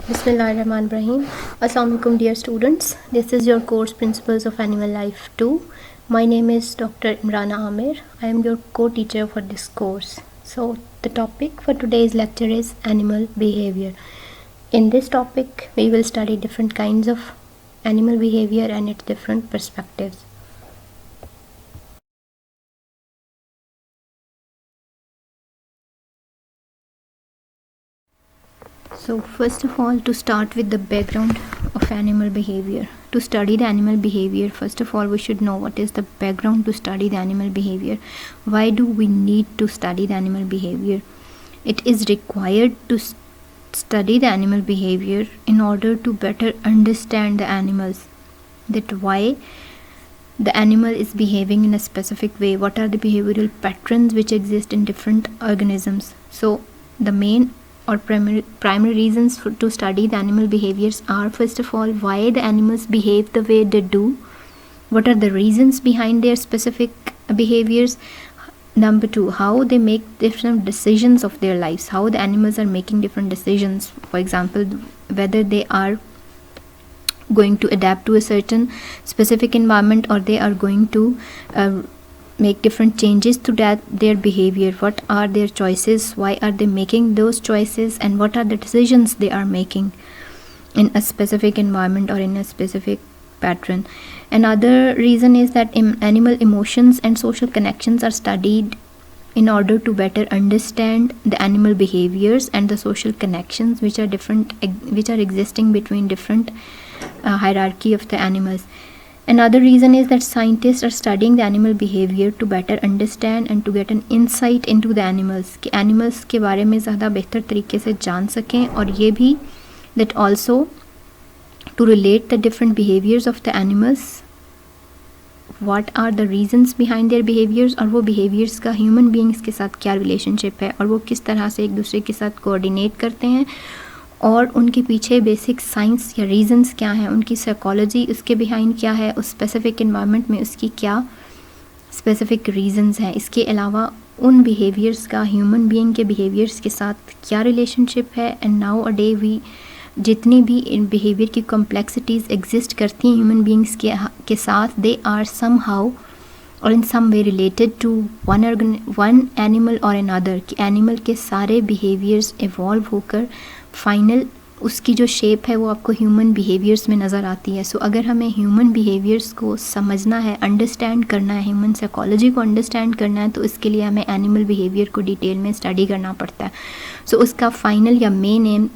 Bismillahirrahmanirrahim. Assalamu alaikum dear students. This is your course Principles of Animal Life 2. My name is Dr. Imrana Amir. I am your co-teacher for this course. So the topic for today's lecture is animal behavior. In this topic we will study different kinds of animal behavior and its different perspectives. So first of all, to start with the background of animal behavior. To study the animal behavior, first of all we should know what is the background to study the animal behavior. Why do we need to study the animal behavior? It is required to study the animal behavior in order to better understand the animals. That why the animal is behaving in a specific way, what are the behavioral patterns which exist in different organisms. So the main or primary reasons to study the animal behaviors are, first of all, why the animals behave the way they do, what are the reasons behind their specific behaviors. Number two, how they make different decisions of their lives, how the animals are making different decisions. For example, whether they are going to adapt to a certain specific environment or they are going to make different changes to their behavior. What are their choices, why are they making those choices, and what are the decisions they are making in a specific environment or in a specific pattern. Another reason is that animal emotions and social connections are studied in order to better understand the animal behaviors and the social connections which are existing between different hierarchy of the animals. Another reason is that scientists are studying the animal behavior to better understand and to get an insight into the animals, कि animals के बारे में ज़्यादा बेहतर तरीके से जान सकें, और ये भी that also to relate the different behaviors of the animals, what are the reasons behind their behaviors, और वो behaviors का human beings के साथ क्या relationship है और वो किस तरह से एक दूसरे के साथ coordinate करते हैं और उनके पीछे बेसिक साइंस या रीज़न्स क्या हैं, उनकी साइकोलॉजी उसके बिहाइंड क्या है, उस स्पेसिफिक इन्वायरमेंट में उसकी क्या स्पेसिफिक रीज़न्स हैं. इसके अलावा उन बिहेवियर्स का ह्यूमन बीइंग के बिहेवियर्स के साथ क्या रिलेशनशिप है. And now a day we जितनी भी इन बिहेवियर की कॉम्प्लेक्सिटीज़ एग्जिस्ट करती हैं ह्यूमन बीइंग्स के साथ, दे आर सम हाउ और इन सम वे रिलेटेड टू वन एनिमल और अनदर. कि एनिमल के सारे बिहेवियर्स इवॉल्व होकर फाइनल उसकी जो शेप है वो आपको ह्यूमन बिहेवियर्स में नज़र आती है. सो अगर हमें ह्यूमन बिहेवियर्स को समझना है, अंडरस्टैंड करना है, ह्यूमन साइकोलॉजी को अंडरस्टैंड करना है, तो इसके लिए हमें एनिमल बिहेवियर को डिटेल में स्टडी करना पड़ता है. सो उसका फाइनल या मेन एम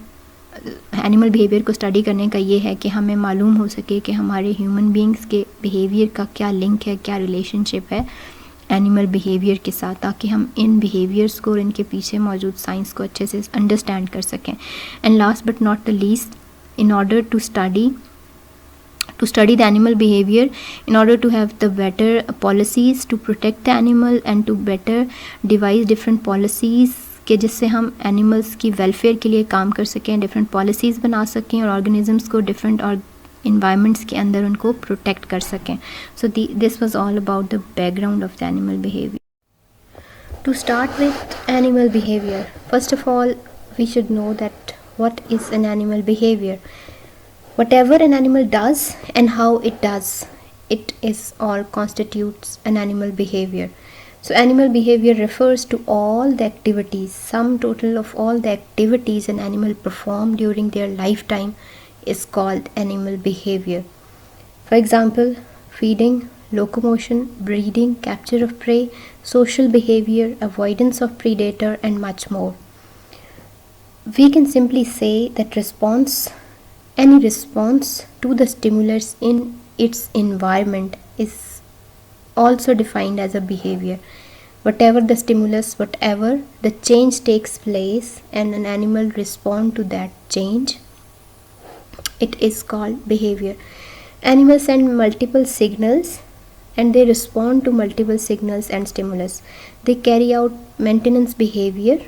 एनिमल बिहेवियर को स्टडी करने का ये है कि हमें मालूम हो सके कि हमारे ह्यूमन बीइंग्स के बिहेवियर का क्या लिंक है, क्या रिलेशनशिप है एनिमल बिहेवियर के साथ, ताकि हम इन बिहेवियर्स को और इनके पीछे मौजूद साइंस को अच्छे से अंडरस्टैंड कर सकें. And last but not the least, in order to study the animal behavior, in order to have the better policies to protect the animal and to better devise different policies कि जिससे हम animals की welfare के लिए काम कर सकें, different policies बना सकें और ऑर्गेनिजम्स को डिफरेंट और इन्वायरमेंट्स के अंदर उनको प्रोटेक्ट कर सकें. So this was all about the background of the animal behaviour. To start with animal behaviour, first of all we should know that what is an animal behavior. Whatever an animal does and how it does, it is or constitutes an animal behavior. So animal behavior refers to all the activities, sum total of all the activities an animal perform during their lifetime is called animal behavior. For example, feeding, locomotion, breeding, capture of prey, social behavior, avoidance of predator, and much more. We can simply say that any response to the stimulus in its environment is also defined as a behavior. Whatever the stimulus, whatever the change takes place and an animal responds to that change, it is called behavior. Animals send multiple signals and they respond to multiple signals and stimulus. They carry out maintenance behavior.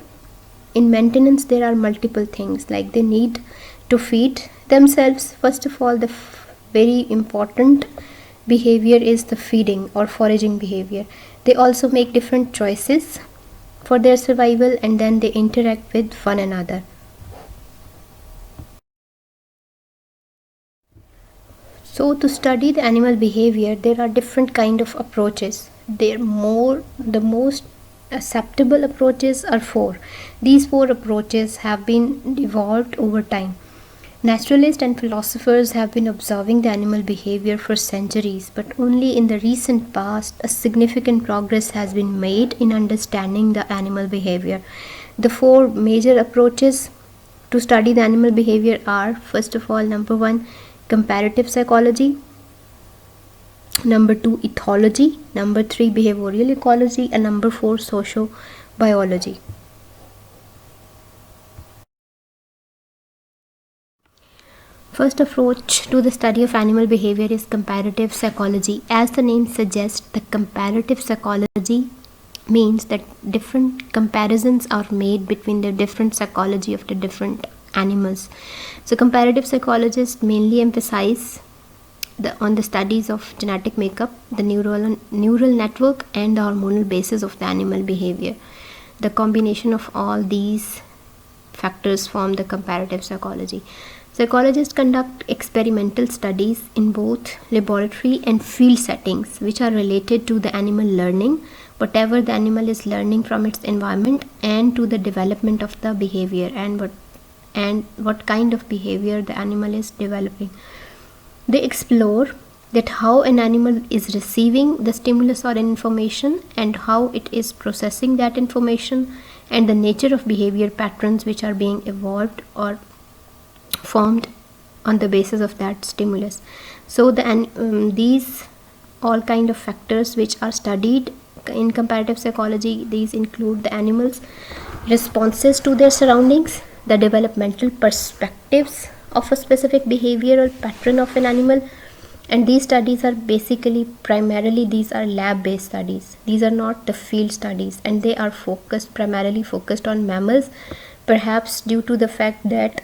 In maintenance there are multiple things, like they need to feed themselves. First of all, the very important behavior is the feeding or foraging behavior. They also make different choices for their survival and then they interact with one another. So to study the animal behavior, there are different kind of approaches. The most acceptable approaches are four. These four approaches have been evolved over time. Naturalists and philosophers have been observing the animal behavior for centuries, but only in the recent past a significant progress has been made in understanding the animal behavior. The four major approaches to study the animal behavior are, first of all, number one, comparative psychology, number two, ethology, number three, behavioral ecology, and number four, sociobiology. First approach to the study of animal behavior is comparative psychology. As the name suggests, the comparative psychology means that different comparisons are made between the different psychology of the different animals. So comparative psychologists mainly emphasize on the studies of genetic makeup, the neural network, and the hormonal basis of the animal behavior. The combination of all these factors form the comparative psychology. Psychologists conduct experimental studies in both laboratory and field settings which are related to the animal learning, whatever the animal is learning from its environment, and to the development of the behavior and what kind of behavior the animal is developing. They explore that how an animal is receiving the stimulus or information and how it is processing that information, and the nature of behavior patterns which are being evolved or formed on the basis of that stimulus. So these all kind of factors which are studied in comparative psychology, these include the animals' responses to their surroundings, the developmental perspectives of a specific behavior or pattern of an animal, and these studies are primarily these are lab-based studies. These are not the field studies, and they are primarily focused on mammals, perhaps due to the fact that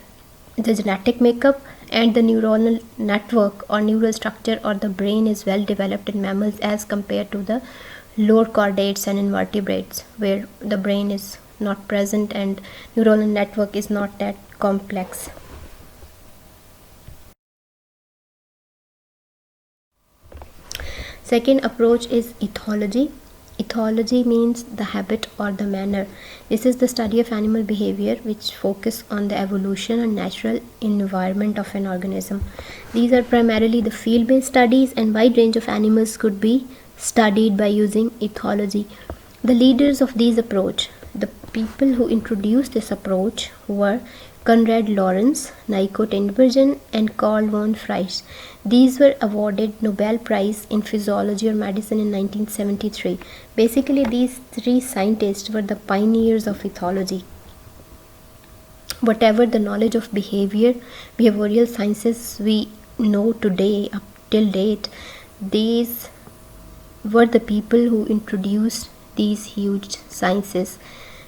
the genetic makeup and the neuronal network or neural structure or the brain is well developed in mammals as compared to the lower chordates and invertebrates, where the brain is not present and neuronal network is not that complex. Second approach is ethology. Ethology means the habit or the manner. This is the study of animal behavior which focus on the evolution and natural environment of an organism. These are primarily the field-based studies, and wide range of animals could be studied by using ethology. The leaders of this approach, the people who introduced this approach, were Konrad Lorenz, Nico Tinbergen, and Carl von Fries. These were awarded Nobel Prize in Physiology or Medicine in 1973. Basically, these three scientists were the pioneers of ethology. Whatever the knowledge of behavioral sciences we know today up till date, these were the people who introduced these huge sciences,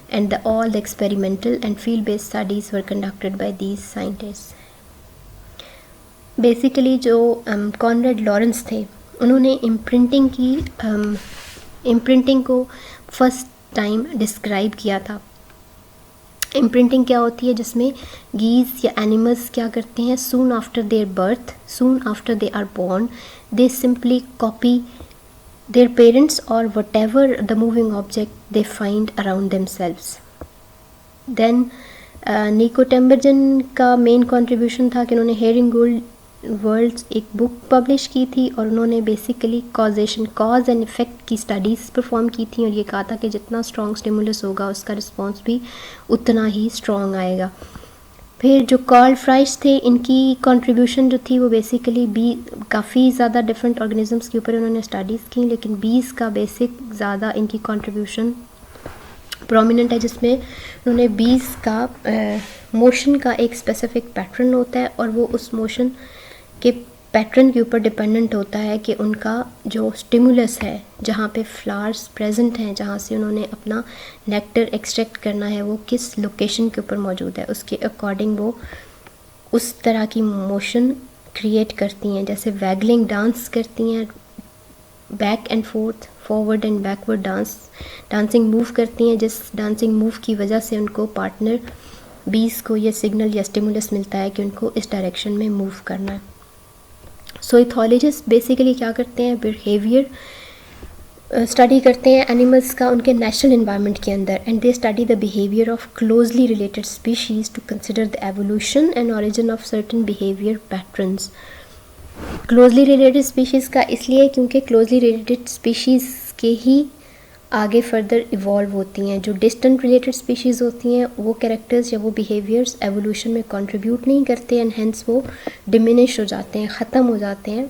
and all the experimental and field-based studies were conducted by these scientists. Basically जो Conrad Lawrence थे, उन्होंने imprinting को first time describe किया था. Imprinting क्या होती है, जिसमें गीज़ या एनिमल्स क्या करते हैं, soon after their birth, soon after they are born, they simply copy their parents or whatever the moving object they find around themselves. Then निको टेम्बरजन का मेन कंट्रीब्यूशन था कि उन्होंने हेरिंग वर्ल्ड्स एक बुक पब्लिश की थी, और उन्होंने बेसिकली कॉज एंड इफ़ेक्ट की स्टडीज़ परफॉर्म की थी, और ये कहा था कि जितना स्ट्रॉन्ग स्टिमुलस होगा उसका रिस्पॉन्स भी उतना ही स्ट्रॉन्ग आएगा. फिर जो कार्ल फ्राइस थे, इनकी कंट्रीब्यूशन जो थी वो बेसिकली काफ़ी ज़्यादा डिफरेंट ऑर्गेनिजम्स के ऊपर उन्होंने स्टडीज़ की, लेकिन बीज का बेसिक ज़्यादा इनकी कंट्रीब्यूशन प्रोमिनेंट है, जिसमें उन्होंने बीज का मोशन का एक स्पेसिफिक पैटर्न होता है, और वो उस मोशन के पैटर्न के ऊपर डिपेंडेंट होता है कि उनका जो स्टिमुलस है, जहाँ पे फ्लावर्स प्रेजेंट हैं, जहाँ से उन्होंने अपना नेक्टर एक्सट्रैक्ट करना है, वो किस लोकेशन के ऊपर मौजूद है, उसके अकॉर्डिंग वो उस तरह की मोशन क्रिएट करती हैं. जैसे वैगलिंग डांस करती हैं, back and fourth, forward and backward dancing move करती हैं, जिस डांसिंग मूव की वजह से उनको पार्टनर बीज को ये सिग्नल या स्टिमुलस मिलता है कि उनको इस डायरेक्शन में मूव करना है. सो इथोलॉजिस्ट बेसिकली क्या करते हैं, बिहेवियर स्टडी करते हैं एनिमल्स का उनके नेचुरल इन्वायरमेंट के अंदर, and they study the behaviour of closely related species to consider the evolution and origin of certain behaviour patterns. Closely related species का इसलिए क्योंकि क्लोजली रिलेटेड स्पीशीज़ के ही आगे फर्दर इवॉल्व होती हैं। जो डिस्टेंट रिलेटेड स्पीशीज़ होती हैं वो कैरेक्टर्स या वो बिहेवियर्स एवोल्यूशन में कंट्रीब्यूट नहीं करते एंड हेंस वो डिमिनिश हो जाते हैं, ख़त्म हो जाते हैं।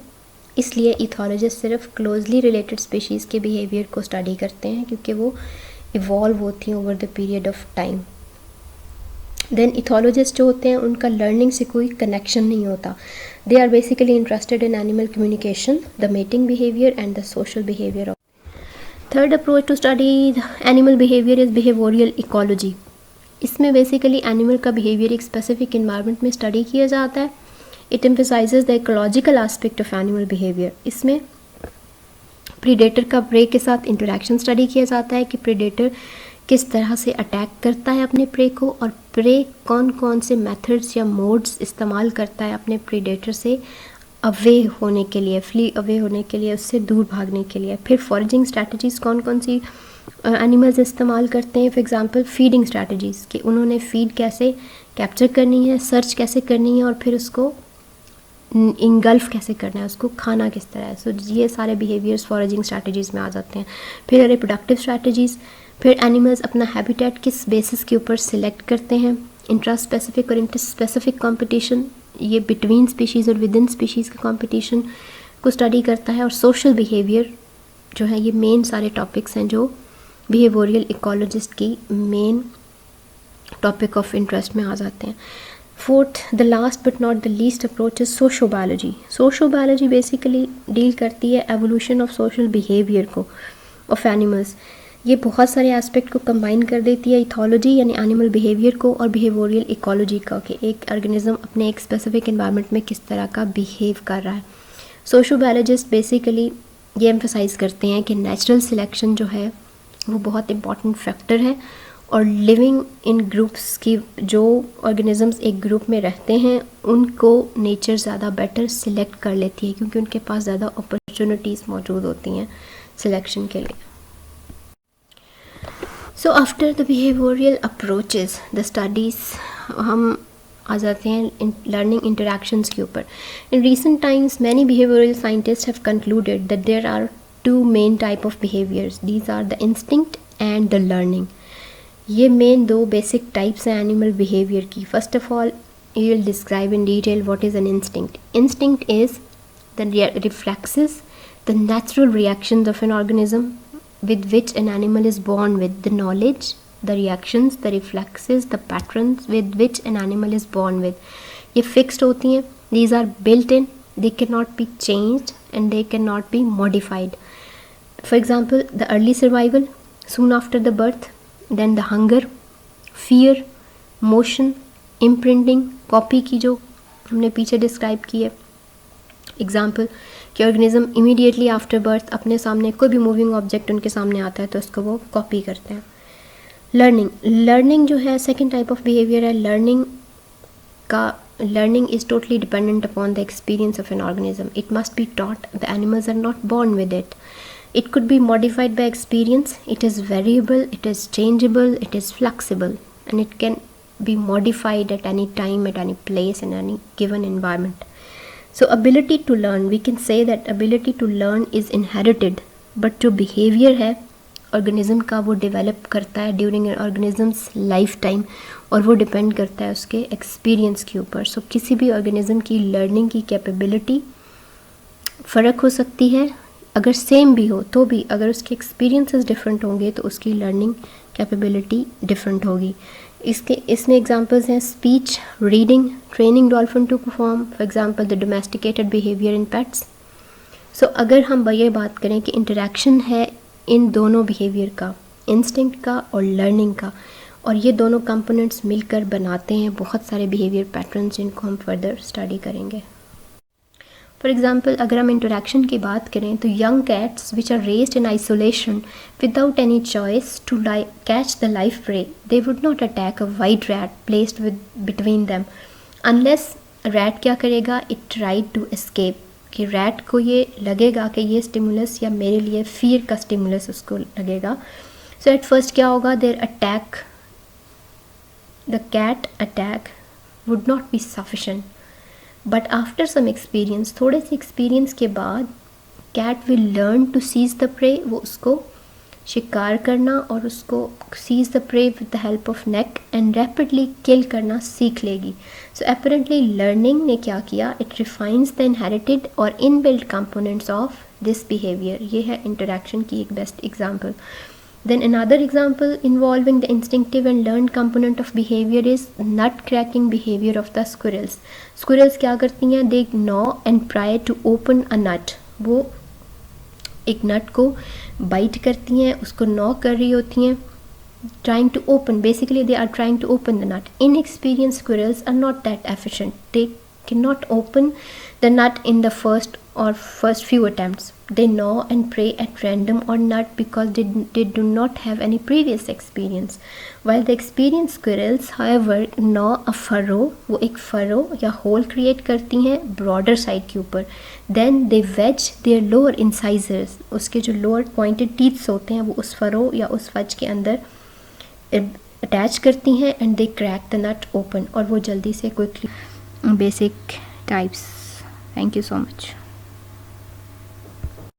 इसलिए इथोलॉजिस्ट सिर्फ क्लोजली रिलेटेड स्पीशीज़ के बिहेवियर को स्टडी करते हैं क्योंकि वो इवॉल्व होती हैं over the period of time. Then ethologist जो होते हैं उनका लर्निंग से कोई कनेक्शन नहीं होता। They are basically interested in animal communication, the mating behaviour and the social behaviour. Third approach to study animal behaviour is behavioural ecology. इसमें basically animal का बिहेवियर एक स्पेसिफिक इन्वायरमेंट में स्टडी किया जाता है। It emphasizes the ecological aspect of animal behaviour. इसमें predator का prey के साथ इंटरेक्शन स्टडी किया जाता है कि प्रीडेटर किस तरह से अटैक करता है अपने प्रे को, और प्रे कौन कौन से मेथड्स या मोड्स इस्तेमाल करता है अपने प्रीडेटर से अवे होने के लिए, फ्ली अवे होने के लिए, उससे दूर भागने के लिए। फिर फॉरेजिंग स्ट्रैटेजीज़ कौन कौन सी एनिमल्स इस्तेमाल करते हैं। फॉर एग्जांपल फीडिंग स्ट्रैटेजीज़ कि उन्होंने फीड कैसे कैप्चर करनी है, सर्च कैसे करनी है, और फिर उसको इंगल्फ कैसे करना है, उसको खाना किस तरह है। सो ये सारे बिहेवियर्स फॉरेजिंग स्ट्रैटेजीज़ में आ जाते हैं। फिर रिप्रोडक्टिव स्ट्रैटेजीज़, फिर एनिमल्स अपना हैबिटेट किस बेसिस के ऊपर सिलेक्ट करते हैं। इंट्रा स्पेसिफिक और इंटर स्पेसिफिक कॉम्पिटिशन, ये बिटवीन स्पीशीज़ और विद इन स्पीशीज़ के कॉम्पिटिशन को स्टडी करता है। और सोशल बिहेवियर जो है, ये मेन सारे टॉपिक्स हैं जो बिहेवियरल इकोलॉजिस्ट की मेन टॉपिक ऑफ इंटरेस्ट में आ जाते हैं। Fourth, the last but not the least approach is sociobiology. Sociobiology basically deal करती है एवोल्यूशन ऑफ सोशल बिहेवियर को ऑफ एनिमल्स। ये बहुत सारे एस्पेक्ट को कंबाइन कर देती है, इथोलॉजी यानी एनिमल बिहेवियर को और बिहेवियरल इकोलॉजी का, कि एक ऑर्गेनिज्म अपने एक स्पेसिफिक एनवायरनमेंट में किस तरह का बिहेव कर रहा है। सोशोबायोलॉजिस्ट बेसिकली ये एम्फसाइज करते हैं कि नेचुरल सिलेक्शन जो है वो बहुत इंपॉर्टेंट फैक्टर है, और लिविंग इन ग्रुप्स की जो ऑर्गेनिजम्स एक ग्रुप में रहते हैं उनको नेचर ज़्यादा बेटर सिलेक्ट कर लेती है क्योंकि उनके पास ज़्यादा अपॉर्चुनिटीज़ मौजूद होती हैं सिलेक्शन के लिए। So after the behavioural approaches the studies हम आ जाते हैं लर्निंग इंटरेक्शंस के ऊपर। In recent times many behavioural scientist have concluded that there are two main type of behaviours, these are the instinct and the learning. ये main दो basic types हैं animal behaviour की। First of all you will describe in detail what is an instinct. Instinct is the reflexes, the natural reactions of an organism with which an animal is born with, the knowledge, the reactions, the reflexes, the patterns with which an animal is born with. ये fixed होती हैं, these are built in, they cannot be changed and they cannot be modified. For example, the early survival, soon after the birth, then the hunger, fear, motion, imprinting, copy की जो हमने पीछे describe की है example, कि organism immediately after birth अपने सामने कोई भी मूविंग ऑब्जेक्ट उनके सामने आता है तो उसको वो कॉपी करते हैं। लर्निंग जो है सेकंड टाइप ऑफ बिहेवियर है। Learning is totally dependent upon the experience of an organism. It must be taught, the animals are not born with it. It could be modified by experience, it is variable, it is changeable, it is flexible, and it can be modified at any time, at any place, in any given environment. So ability to learn, we can say that ability to learn is inherited, but जो behavior है organism का वो develop करता है during an organism's lifetime, और वो depend करता है उसके experience के ऊपर. So किसी भी organism की learning की capability फ़र्क हो सकती है, अगर सेम भी हो तो भी अगर उसके एक्सपीरियंसेस डिफरेंट होंगे तो उसकी लर्निंग कैपेबिलिटी डिफरेंट होगी. इसमें एग्जांपल्स हैं speech, reading, training dolphin to perform, for example the domesticated behaviour in pets. So अगर हम ये बात करें कि इंटरेक्शन है इन दोनों बिहेवियर का, इंस्टिंक्ट का और लर्निंग का, और ये दोनों कंपोनेंट्स मिलकर बनाते हैं बहुत सारे बिहेवियर पैटर्न्स जिनको हम फर्दर स्टडी करेंगे. फॉर एग्ज़ाम्पल अगर हम इंटरेक्शन की बात करें तो young cats which are raised in isolation without any choice to catch the life prey, they would not attack a white rat placed with between them unless rat क्या करेगा, it tried to escape, कि rat को ये लगेगा कि ये stimulus या मेरे लिए फियर का स्टिमुलस उसको लगेगा. सो एट फर्स्ट क्या होगा, their attack, the cat attack would not be sufficient, but after some experience, थोड़े से एक्सपीरियंस के बाद cat will learn to seize the prey, वो उसको शिकार करना और उसको seize the prey with the help of neck and rapidly kill करना सीख लेगी. सो अपेरेंटली लर्निंग ने क्या किया, इट रिफाइंस द इनहेरिटेड और inbuilt components of this behaviour. ये है इंटरैक्शन की एक best example. Then another example involving the instinctive and learned component of behavior is nut cracking behavior of the squirrels. Squirrels क्या करती हैं, they gnaw and pry to open a nut. वो एक नट को बाइट करती हैं, उसको नॉ कर रही होती हैं, trying to open, basically they are trying to open the nut. Inexperienced squirrels are not that efficient. They cannot open the nut in the first few attempts. They gnaw and pray at random or nut because they do not have any previous experience. While the experienced squirrels, however, gnaw a furrow, वो एक furrow या hole create करती हैं broader side के ऊपर. Then they wedge their lower incisors, उसके जो lower pointed teeth होते हैं वो उस furrow या उस fudge के अंदर अटैच करती हैं and they crack the nut open, और वो जल्दी से quickly. Basic types. Thank you so much.